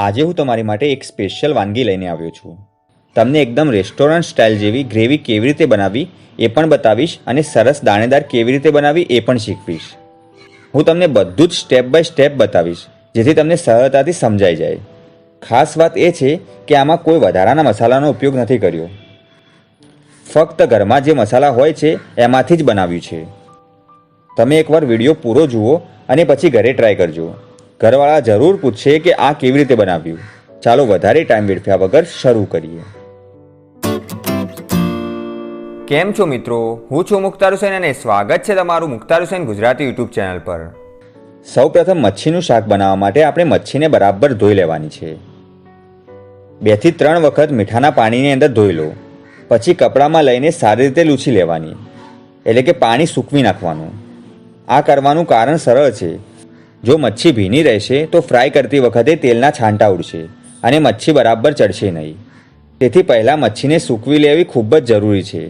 આજે હું તમારી માટે એક સ્પેશિયલ વાનગી લઈને આવ્યો છું. તમને એકદમ રેસ્ટોરન્ટ સ્ટાઇલ જેવી ગ્રેવી કેવી રીતે બનાવવી એ પણ બતાવીશ અને સરસ દાણેદાર કેવી રીતે બનાવવી એ પણ શીખવીશ. હું તમને બધું જ સ્ટેપ બાય સ્ટેપ બતાવીશ જેથી તમને સરળતાથી સમજાઈ જાય. ખાસ વાત એ છે કે આમાં કોઈ વધારાના મસાલાનો ઉપયોગ નથી કર્યો. ફક્ત ઘરમાં જે મસાલા હોય છે એમાંથી જ બનાવ્યું છે. તમે એકવાર વિડીયો પૂરો જુઓ અને પછી ઘરે ટ્રાય કરજો. ઘરવાળા જરૂર પૂછશે કે આ કેવી રીતે બનાવ્યું. ચાલો વધારે ટાઈમ વેડફ્યા વગર શરૂ કરીએ. કેમ છો મિત્રો, હું છું મુખ્તાર હુસૈન અને સ્વાગત છે તમારું મુખ્તાર હુસૈન ગુજરાતી યુટ્યુબ ચેનલ પર. સૌપ્રથમ મચ્છીનું શાક બનાવવા માટે આપણે મચ્છીને બરાબર ધોઈ લેવાની છે. 2 થી 3 વખત મીઠાના પાણીની અંદર ધોઈ લો. પછી કપડામાં લઈને સારી રીતે લૂછી લેવાની, એટલે કે પાણી સૂકવી નાખવાનું. આ કરવાનું કારણ સરળ છે. જો મચ્છી ભીની રહેશે તો ફ્રાય કરતી વખતે તેલના છાંટા ઉડશે અને મચ્છી બરાબર ચડશે નહીં. તેથી પહેલાં મચ્છીને સૂકવી લેવી ખૂબ જ જરૂરી છે.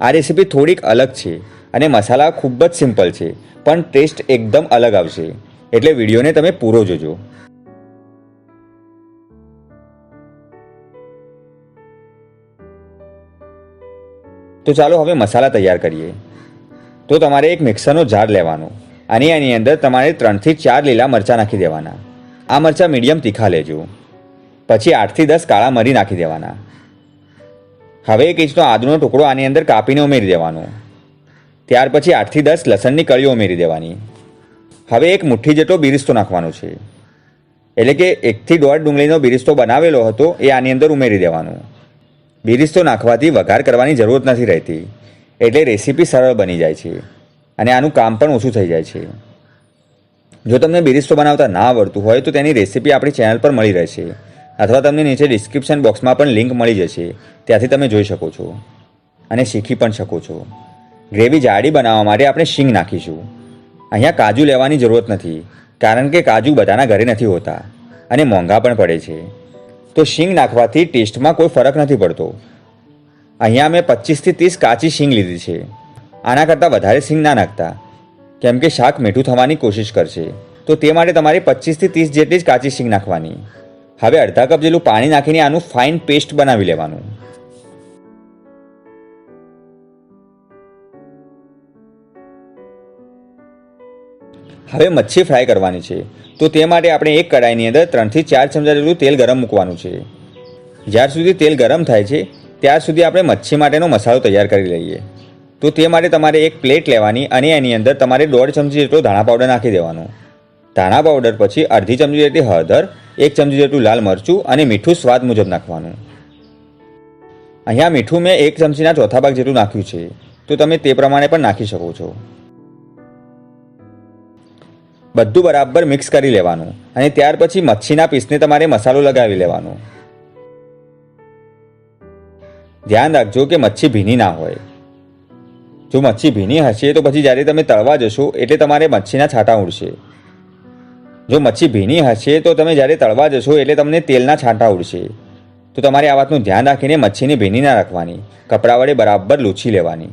આ રેસીપી થોડીક અલગ છે અને મસાલા ખૂબ જ સિમ્પલ છે, પણ ટેસ્ટ એકદમ અલગ આવશે. એટલે વિડીયોને તમે પૂરો જોજો. તો ચાલો હવે મસાલા તૈયાર કરીએ. તો તમારે એક મિક્સરનો જાર લેવાનો અને એની અંદર તમારે 3 થી 4 લીલા મરચાં નાખી દેવાના. આ મરચાં મીડિયમ તીખા લેજો. પછી 8 થી 10 કાળા મરી નાખી દેવાના. હવે 1 ઇંચનો આદુનો ટુકડો આની અંદર કાપીને ઉમેરી દેવાનો. ત્યાર પછી 8 થી 10 લસણની કળીઓ ઉમેરી દેવાની. હવે 1 મુઠ્ઠી જેટલો બિરિસ્તો નાખવાનો છે, એટલે કે 1 થી 1.5 ડુંગળીનો બિરિસ્તો બનાવેલો હતો એ આની અંદર ઉમેરી દેવાનો. બિરિસ્તો નાખવાથી વઘાર કરવાની જરૂરત નથી રહેતી, એટલે રેસીપી સરળ બની જાય છે અને આનું કામ પણ ઓછું થઈ જાય છે. જો તમને બિરિસ્તો બનાવતા ના આવડતું હોય તો તેની રેસીપી આપણી ચેનલ પર મળી રહેશે, અથવા તમને નીચે ડિસ્ક્રિપ્શન બોક્સમાં પણ લિંક મળી જશે. ત્યાંથી તમે જોઈ શકો છો અને શીખી પણ શકો છો. ગ્રેવી જાડી બનાવવા માટે આપણે શીંગ નાખીશું. અહીંયા કાજુ લેવાની જરૂરત નથી, કારણ કે કાજુ બધાના ઘરે નથી હોતા અને મોંઘા પણ પડે છે. તો શીંગ નાખવાથી ટેસ્ટમાં કોઈ ફરક નથી પડતો. અહીંયા મેં 25 થી 30 કાચી શીંગ લીધી છે. આના કરતાં વધારે શીંગ ના નાખતા, કેમ કે શાક મીઠું થવાની કોશિશ કરશે. તો તે માટે તમારે 25 થી 30 જેટલી જ કાચી શીંગ નાખવાની. હવે અડધા કપ જેટલું પાણી નાખીને આનું ફાઇન પેસ્ટ બનાવી લેવાનું. હવે મચ્છી ફ્રાય કરવાની છે. તો તે માટે આપણે એક કડાઈની અંદર 3 થી 4 ચમચા જેટલું તેલ ગરમ મૂકવાનું છે. જ્યાર સુધી તેલ ગરમ થાય છે ત્યાર સુધી આપણે મચ્છી માટેનો મસાલો તૈયાર કરી લઈએ. તો તે માટે તમારે એક પ્લેટ લેવાની અને એની અંદર તમારે 1.5 ચમચી જેટલો ધાણા પાવડર નાખી દેવાનો. ધાણા પાવડર પછી અડધી ચમચી જેટલી હળદર, 1 ચમચી જેટલું લાલ મરચું અને મીઠું સ્વાદ મુજબ નાખવાનું. અહીંયા મીઠું મેં 1 ચમચીના ચોથા ભાગ જેટલું નાખ્યું છે, તો તમે તે પ્રમાણે પણ નાખી શકો છો. બધું બરાબર મિક્સ કરી લેવાનું અને ત્યાર પછી મચ્છીના પીસને તમારે મસાલો લગાવી લેવાનો. ધ્યાન રાખજો કે મચ્છી ભીની ના હોય. જો મચ્છી ભીની હશે તો પછી જ્યારે તમે તળવા જશો એટલે તમારે મચ્છીના છાંટા ઉડશે. જો મચ્છી ભીની હશે તો તમે જ્યારે તળવા જશો એટલે તમને તેલના છાંટા ઉડશે. તો તમારે આ વાતનું ધ્યાન રાખીને મચ્છીને ભીની ના રાખવાની, કપડા વડે બરાબર લૂછી લેવાની.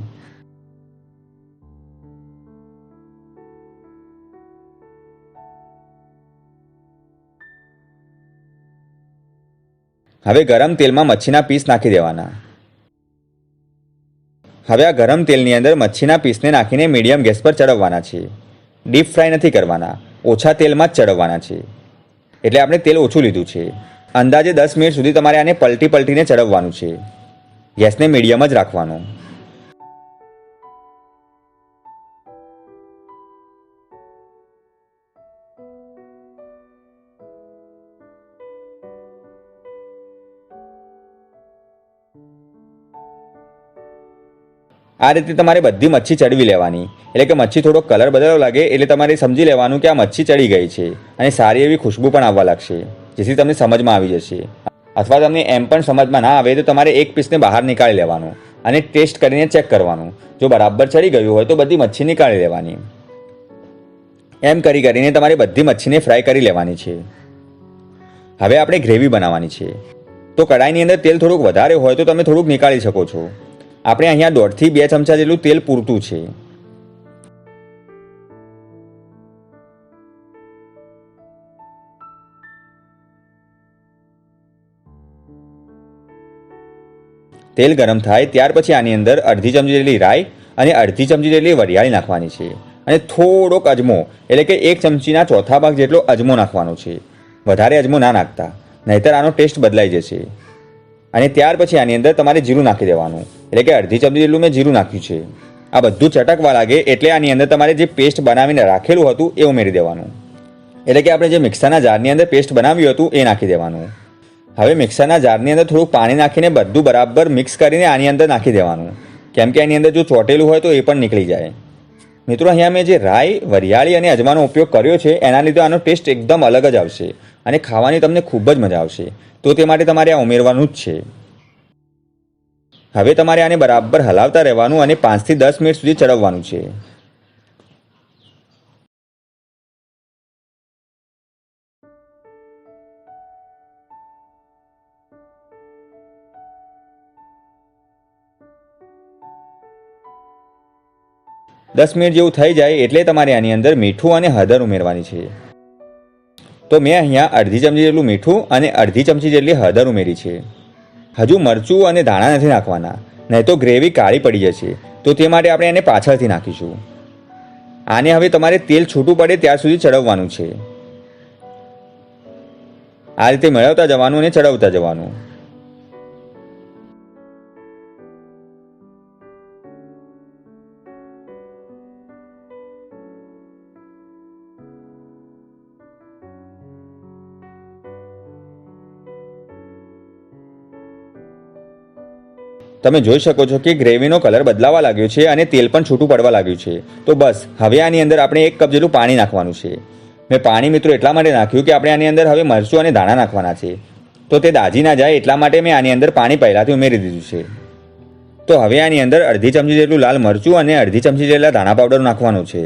હવે ગરમ તેલમાં મચ્છીના પીસ નાખી દેવાના. હવે આ ગરમ તેલની અંદર મચ્છીના પીસને નાખીને મીડિયમ ગેસ પર ચડવવાના છે. ડીપ ફ્રાય નથી કરવાના, ઓછા તેલમાં જ ચડવવાના છે. એટલે આપણે તેલ ઓછું લીધું છે. અંદાજે 10 મિનિટ સુધી તમારે આને પલટીને ચડવવાનું છે. ગેસને મીડિયમ જ રાખવાનો. આ રીતે તમારે બધી મચ્છી ચડવી લેવાની, એટલે કે મચ્છી થોડો કલર બદલવા લાગે એટલે તમારે સમજી લેવાનું કે આ મચ્છી ચડી ગઈ છે અને સારી એવી ખુશ્બુ પણ આવવા લાગશે, જેથી તમને સમજમાં આવી જશે. અથવા તમને એમ પણ સમજમાં ના આવે તો તમારે એક પીસને બહાર નીકાળી લેવાનું અને ટેસ્ટ કરીને ચેક કરવાનું. જો બરાબર ચડી ગયું હોય તો બધી મચ્છી નીકાળી લેવાની. એમ કરીને તમારે બધી મચ્છીને ફ્રાય કરી લેવાની છે. હવે આપણે ગ્રેવી બનાવવાની છે. તો કડાઈની અંદર તેલ થોડુંક વધારે હોય તો તમે થોડુંક નીકાળી શકો છો. આપણે અહીંયા 1.5 થી 2 ચમચા જેટલું તેલ પૂરતું છે. તેલ ગરમ થાય ત્યાર પછી આની અંદર અડધી ચમચી જેટલી રાઈ અને અડધી ચમચી જેટલી વરિયાળી નાખવાની છે અને થોડોક અજમો એટલે કે 1 ચમચીના ચોથા ભાગ જેટલો અજમો નાખવાનો છે. વધારે અજમો ના નાખતા, નહીંતર આનો ટેસ્ટ બદલાઈ જશે. અને ત્યાર પછી આની અંદર તમારે જીરું નાખી દેવાનું, એટલે કે અડધી ચમચી જેટલું મેં જીરું નાખ્યું છે. આ બધું ચટકવા લાગે એટલે આની અંદર તમારે જે પેસ્ટ બનાવીને રાખેલું હતું એ ઉમેરી દેવાનું, એટલે કે આપણે જે મિક્સરના જારની અંદર પેસ્ટ બનાવ્યું હતું એ નાખી દેવાનું. હવે મિક્સરના જારની અંદર થોડુંક પાણી નાખીને બધું બરાબર મિક્સ કરીને આની અંદર નાખી દેવાનું, કેમ કે આની અંદર જો ચોટેલું હોય તો એ પણ નીકળી જાય. મિત્રો, અહીંયા મેં જે રાઈ, વરિયાળી અને અજમાનો ઉપયોગ કર્યો છે એના લીધે આનો ટેસ્ટ એકદમ અલગ જ આવશે અને ખાવાની તમને ખૂબ જ મજા આવશે. તો તે માટે તમારે આ ઉમેરવાનું જ છે. હવે તમારે આને બરાબર હલાવતા રહેવાનું અને 5 થી 10 મિનિટ સુધી ચડવવાનું છે. દસ મિનિટ જેવું થઈ જાય એટલે તમારે આની અંદર મીઠું અને હળદર ઉમેરવાની છે. તો મેં અહીંયા અડધી ચમચી જેટલું મીઠું અને અડધી ચમચી જેટલી હળદર ઉમેરી છે. હજુ મરચું અને ધાણા નથી નાખવાના, નહીં તો ગ્રેવી કાળી પડી જશે. તો તે માટે આપણે એને પાછળથી નાખીશું. આને હવે તમારે તેલ છૂટું પડે ત્યાર સુધી ચડવવાનું છે. આ રીતે મેળવતા જવાનું અને ચડવતા જવાનું. તમે જોઈ શકો છો કે ગ્રેવીનો કલર બદલાવા લાગ્યો છે અને તેલ પણ છૂટું પડવા લાગ્યું છે. તો બસ હવે આની અંદર આપણે 1 કપ જેટલું પાણી નાખવાનું છે. મેં પાણી મિત્રો એટલા માટે નાખ્યું કે આપણે આની અંદર હવે મરચું અને ધાણા નાખવાના છે, તો તે દાજી ના જાય એટલા માટે મેં આની અંદર પાણી પહેલાંથી ઉમેરી દીધું છે. તો હવે આની અંદર અડધી ચમચી જેટલું લાલ મરચું અને અડધી ચમચી જેટલા ધાણા પાવડર નાખવાનું છે.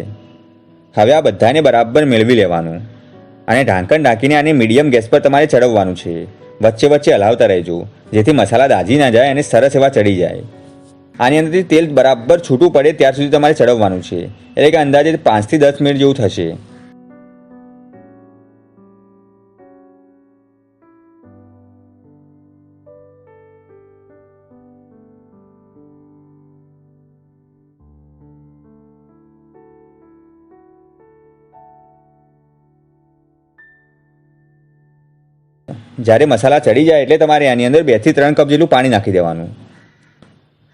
હવે આ બધાને બરાબર મેળવી લેવાનું અને ઢાંકણ ઢાંકીને આને મીડિયમ ગેસ પર તમારે ચડવવાનું છે. વચ્ચે વચ્ચે હલાવતા રહેજો જેથી મસાલા દાજી ના જાય અને સરસ એવા ચડી જાય. આની અંદરથી તેલ બરાબર છૂટું પડે ત્યાર સુધી તમારે ચડવવાનું છે, એટલે કે અંદાજે 5 થી 10 મિનિટ જેવું થશે. જ્યારે મસાલા ચડી જાય એટલે તમારે આની અંદર 2 થી 3 કપ જેટલું પાણી નાખી દેવાનું.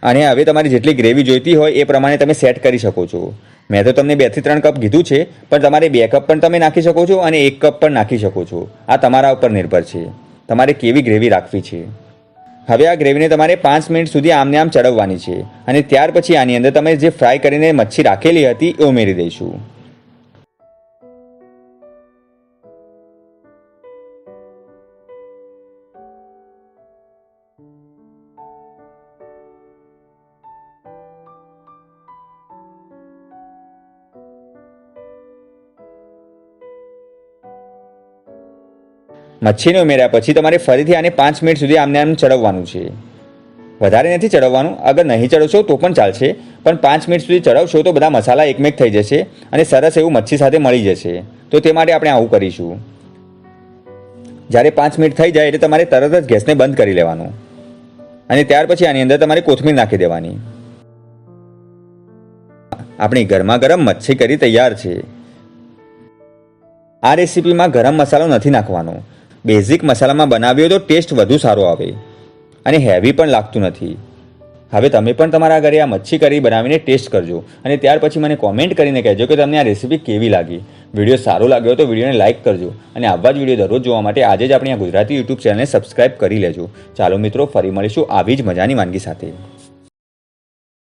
અને હવે તમારી જેટલી ગ્રેવી જોઈતી હોય એ પ્રમાણે તમે સેટ કરી શકો છો. મેં તો તમને 2 થી 3 કપ કીધું છે, પણ તમારે 2 કપ પણ તમે નાખી શકો છો અને 1 કપ પણ નાખી શકો છો. આ તમારા ઉપર નિર્ભર છે તમારે કેવી ગ્રેવી રાખવી છે. હવે આ ગ્રેવીને તમારે 5 મિનિટ સુધી આમને આમ ચડવવાની છે અને ત્યાર પછી આની અંદર તમે જે ફ્રાય કરીને મચ્છી રાખેલી હતી એ ઉમેરી દઈશું. મચ્છીને ઉમેર્યા પછી તમારે ફરીથી આને 5 મિનિટ સુધી આમને આમ ચડવવાનું છે. વધારે નથી ચડવવાનું. અગર નહીં ચડવશો તો પણ ચાલશે, પણ 5 મિનિટ સુધી ચડવશો તો બધા મસાલા એકમેક થઈ જશે અને સરસ એવું મચ્છી સાથે મળી જશે. તો તે માટે આપણે આવું કરીશું. જ્યારે 5 મિનિટ થઈ જાય એટલે તમારે તરત જ ગેસને બંધ કરી લેવાનું અને ત્યાર પછી આની અંદર તમારે કોથમીર નાખી દેવાની. આપણી ગરમા ગરમ મચ્છી કરી તૈયાર છે. આ રેસીપીમાં ગરમ મસાલો નથી નાખવાનો. બેઝિક મસાલામાં બનાવ્યો તો ટેસ્ટ વધુ સારો આવે અને હેવી પણ લાગતું નથી. હવે તમે પણ તમારા ઘરે આ મચ્છી કરી બનાવીને ટેસ્ટ કરજો અને ત્યાર પછી મને કોમેન્ટ કરીને કહેજો કે તમને આ રેસીપી કેવી લાગી. વિડીયો સારો લાગ્યો તો વિડીયોને લાઇક કરજો અને આવા જ વિડીયો દરરોજ જોવા માટે આજે જ આપણી આ ગુજરાતી યુટ્યુબ ચેનલને સબસ્ક્રાઇબ કરી લેજો. ચાલો મિત્રો, ફરી મળીશું આવી જ મજાની વાનગી સાથે.